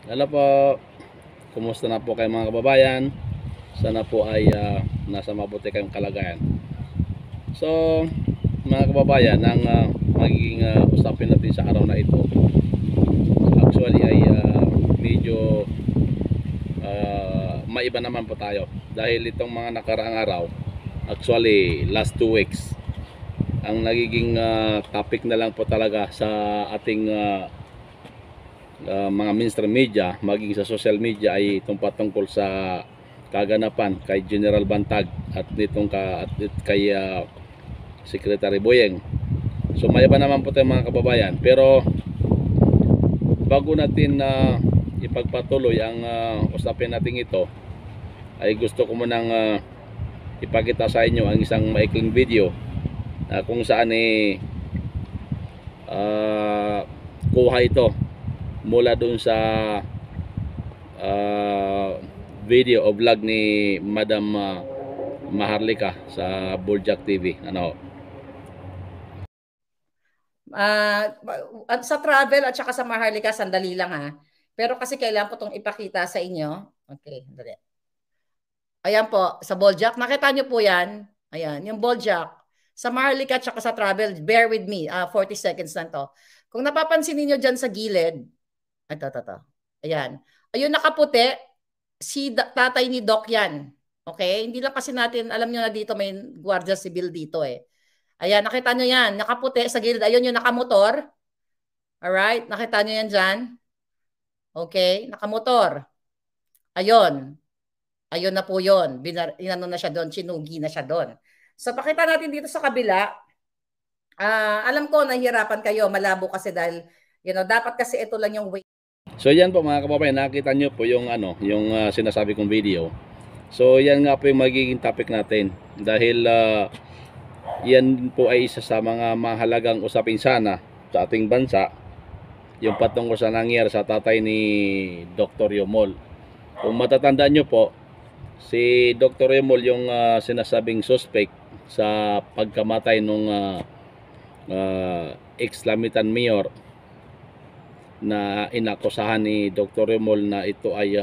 Hello po, kumusta na po kayo mga kababayan? Sana po ay nasa mabuti kayong kalagayan. So, mga kababayan, ang magiging usapin natin sa araw na ito actually ay medyo maiba naman po tayo. Dahil itong mga nakaraang araw, actually last 2 weeks, ang nagiging topic na lang po talaga sa ating mga mainstream media, maging sa social media ay itong patungkol sa kaganapan kay General Bantag at nitong kay Secretary Boyeng. So may iba naman po tayo mga kababayan, pero bago natin ipagpatuloy ang usapin natin ito, ay gusto ko munang ipakita sa inyo ang isang maikling video kung saan kuha ito mula dun sa video o vlog ni Madam Maharlika sa Buljak TV. Ano? At sa travel at saka sa Maharlika, sandali lang ha. Pero kasi kailangan ko itong ipakita sa inyo. Okay, dali. Ayan po, sa Boljak. Nakita nyo po yan. Ayan, yung Boljak. Sa Maharlika at saka sa travel, bear with me. 40 seconds lang to. Kung napapansin niyo dyan sa gilid, ito. Ayan. Ayun nakaputi, si tatay ni Doc yan. Okay? Hindi lang kasi natin, alam nyo na dito may Guardia Civil dito eh. Ayan, nakita nyo yan. Nakaputi sa gilid. Ayun yung nakamotor. Alright? Nakita nyo yan dyan? Okay? Nakamotor. Ayun. Ayun na po yun. Inano na siya doon. Sinugi na siya doon. So, pakita natin dito sa kabila. Alam ko, nahihirapan kayo. Malabo kasi dahil, dapat kasi ito lang yung way. So yan po mga kababayan, nakita nyo po yung yung sinasabi kong video. So yan nga po yung magiging topic natin dahil yan po ay isa sa mga mahalagang usapin sana sa ating bansa, yung patungkol sa nangyari sa tatay ni Dr. Yomol. Kung matatandaan nyo po, si Dr. Yomol yung sinasabing suspect sa pagkamatay nung ex-Lamitan Mayor na inakusahan ni Dr. Remol na ito ay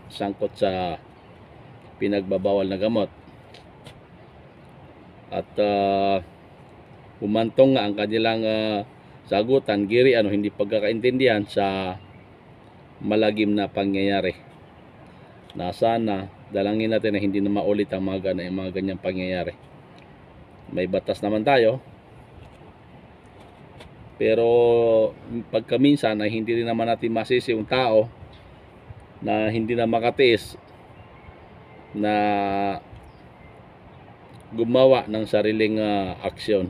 sangkot sa pinagbabawal na gamot. At humantong nga ang kanilang sagutan, giri hindi pagkakaintindihan sa malagim na pangyayari. Na sana dalangin natin na hindi na maulit ang mga ganyang pangyayari. May batas naman tayo. Pero pagkaminsan ay hindi rin naman natin masisi yung tao na hindi na makatiis na gumawa ng sariling aksyon.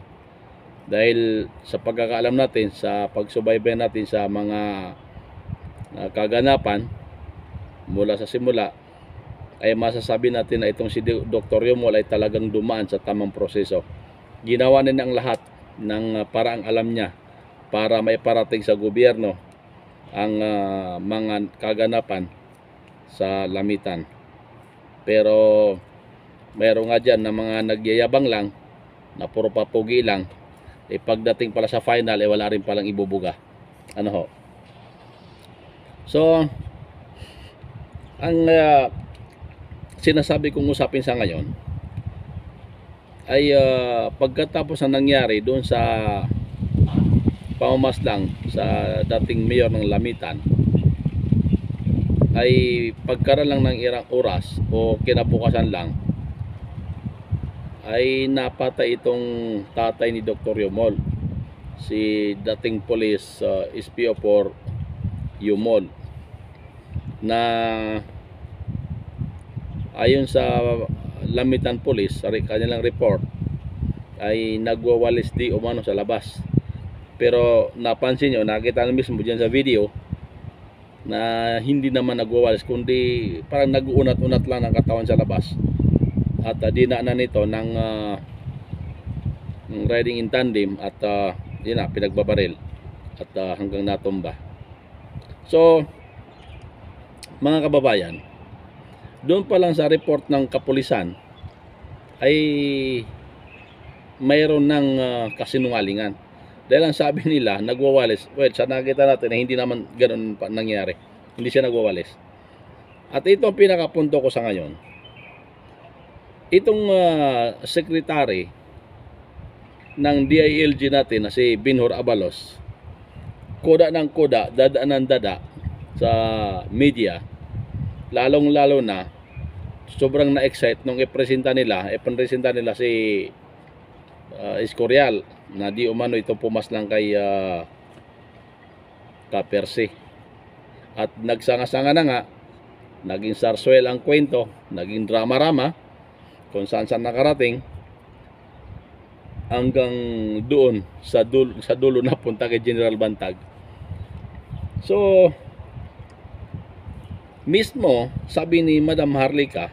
Dahil sa pagkakaalam natin, sa pagsubaybay natin sa mga kaganapan mula sa simula, ay masasabi natin na itong si Dr. Yomol ay talagang dumaan sa tamang proseso. Ginawa niya ang lahat ng paraang alam niya para maiparating sa gobyerno ang mga kaganapan sa Lamitan. Pero mayroon nga dyan na mga nagyayabang lang, na puro papugi lang, pagdating pala sa final wala rin palang ibubuga. Ano ho? So ang sinasabi kong usapin sa ngayon ay pagkatapos ng nangyari doon sa pamamaslang sa dating mayor ng Lamitan, ay pagkaroon lang ng ilang oras o kinabukasan lang ay napatay itong tatay ni Dr. Yomol, si dating police SPO4 Yomol, na ayon sa Lamitan Police sa kanilang report ay nagwawalis di umano sa labas. Pero napansin nyo, nakita na mismo dyan sa video na hindi naman nagwawalis, kundi parang nag-uunat-unat lang ng katawan sa labas. At dinaanan nito ng riding in tandem at pinagbabaril at hanggang natumba. So mga kababayan, doon pa lang sa report ng kapulisan ay mayroon ng kasinungalingan. Dahil ang sabi nila, nagwawalis. Well, sa nakita natin na hindi naman ganoon pa nangyari. Hindi siya nagwawalis. At ito ang pinakapunto ko sa ngayon. Itong secretary ng DILG natin na si Binhur Abalos, kuda ng kuda, dada ng dada sa media, lalong-lalo na sobrang na-excite nung ipresenta nila si Escorial na di umano ito pumas lang kay Kapersi. At nagsanga-sanga na nga, naging sarswel ang kwento, naging drama-rama kung saan nakarating hanggang doon sa dulo na punta kay General Bantag. So mismo sabi ni Madam Harlika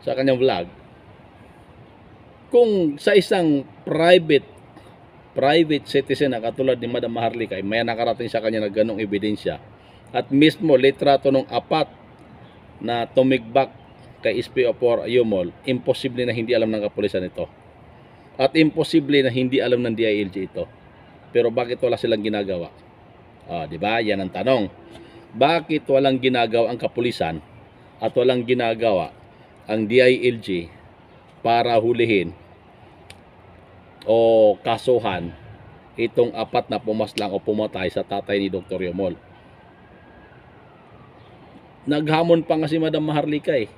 sa kanyang vlog, kung sa isang private citizen na katulad ni Madam Harlika ay may nakarating sa kanya na ganong ebidensya, at mismo litrato ng apat na tumigbak kay SPO4 Yumol, imposible na hindi alam ng kapulisan ito. At imposible na hindi alam ng DILG ito. Pero bakit wala silang ginagawa? Di ba? Yan ang tanong. Bakit walang ginagawa ang kapulisan at walang ginagawa ang DILG para hulihin o kasuhan itong apat na pumaslang o pumatay sa tatay ni Dr. Yumol? Naghamon pa nga si Madam Maharlika eh.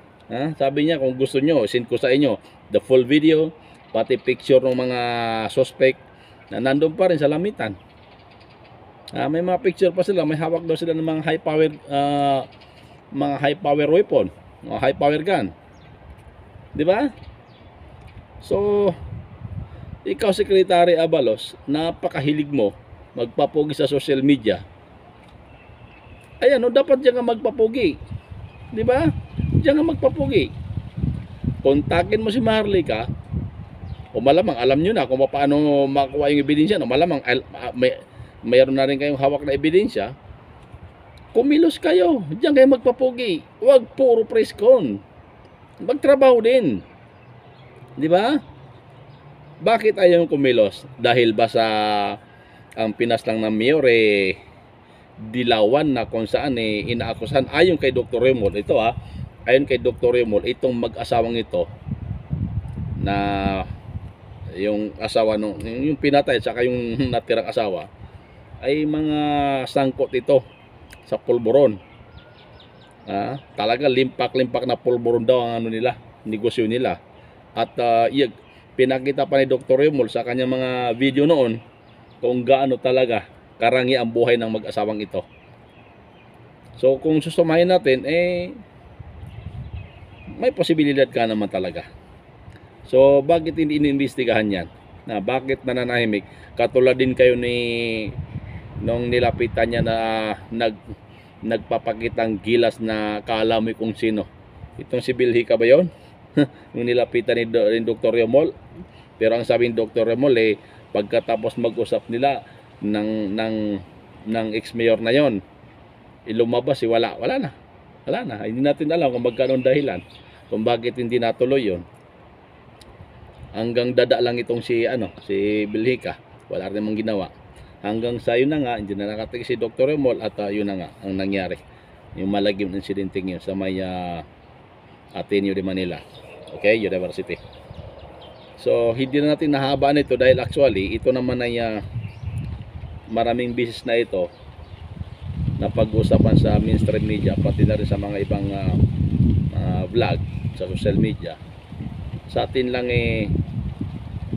Sabi niya, kung gusto nyo, send ko sa inyo the full video, pati picture ng mga suspect na nandun pa rin sa lamitan. May mga picture pa sila, may hawak daw sila ng mga high power weapon, mga high power gun. Di ba? So, ikaw Secretary Abalos, napakahilig mo magpapugi sa social media. Ayan, dapat diyan ka magpapugi. Di ba? Diyan ka magpapugi. Kontakin mo si Maharlika, o malamang alam nyo na kung paano makuha yung ebidensya, no? Malamang mayroon na rin kayong hawak na ebidensya. Kumilos kayo, diyan kayo magpapugi. Huwag puro press con. Magtrabaho din. Di ba? Bakit ayaw kumilos? Dahil ba sa ang pinaslang ng mayor dilawan na kung saan inaakusahan ayon kay Dr. Yumol ito ayon kay Dr. Yumol, itong mag-asawang ito na yung asawa yung pinatay at saka yung natirang asawa ay mga sangkot ito sa pulburon. Talaga limpak-limpak na pulburon daw ang negosyo nila. At pinakita pa ni Dr. Yumol sa kanyang mga video noon kung gaano talaga karangi ang buhay ng mag-asawang ito. So kung susumahin natin, may posibilidad ka naman talaga. So bakit hindi inimbestigahan yan? Bakit nananahimik? Katulad din kayo nung nilapitan niya na nagpapakitang gilas na kaalam mo kung sino. Itong si Bilhika ba yun? Nung nilapitan ni Dr. Yumol. Pero ang sabi ni Dr. Yumol pagkatapos mag-usap nila ng ex-mayor na yon, lumabas wala na. Hindi natin alam kung magkano dahilan kung bakit hindi natuloy yon. Hanggang dada lang itong si Bilhika, wala rin mang ginawa. Hanggang sa yun na nga, hindi na nakating si Dr. Yumol at yun na nga ang nangyari. Yung malagim incident yun sa may Ateneo de Manila. Okay, University. So hindi na natin nahabaan ito dahil actually ito naman ay maraming beses na ito na pag-usapan sa mainstream media, pati na rin sa mga ibang vlog sa social media. Sa atin lang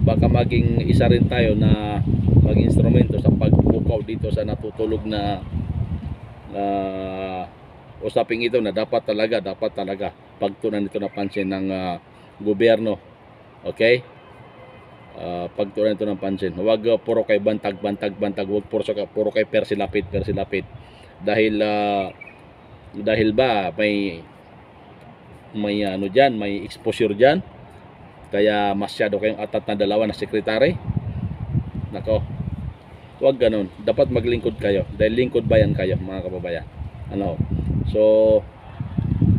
baka maging isa rin tayo na mag-instrumento sa pagpukaw dito sa natutulog na usaping ito na dapat talaga pagtunan ito na pansin ng gobyerno. Okay? Pagtunan ito ng pansin. Huwag puro kay bantag, huwag puro kay persilapit. Dahil ba may diyan, may exposure diyan. Kaya masyado kayong atat na dalawa na sekretary. Nako. Huwag ganun. Dapat maglingkod kayo. Dahil lingkod bayan kayo, mga kababayan. So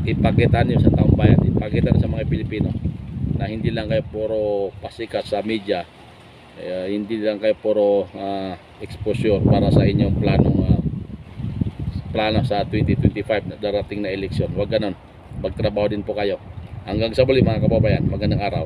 ipakita niyo sa taong bayan, ipakita niyo sa mga Pilipino na hindi lang kayo puro pasikat sa media, hindi lang kayo puro exposure para sa inyong planong plano sa 2025 na darating na eleksyon. Huwag ganon. Magtrabaho din po kayo. Hanggang sa muli mga kababayan. Magandang araw.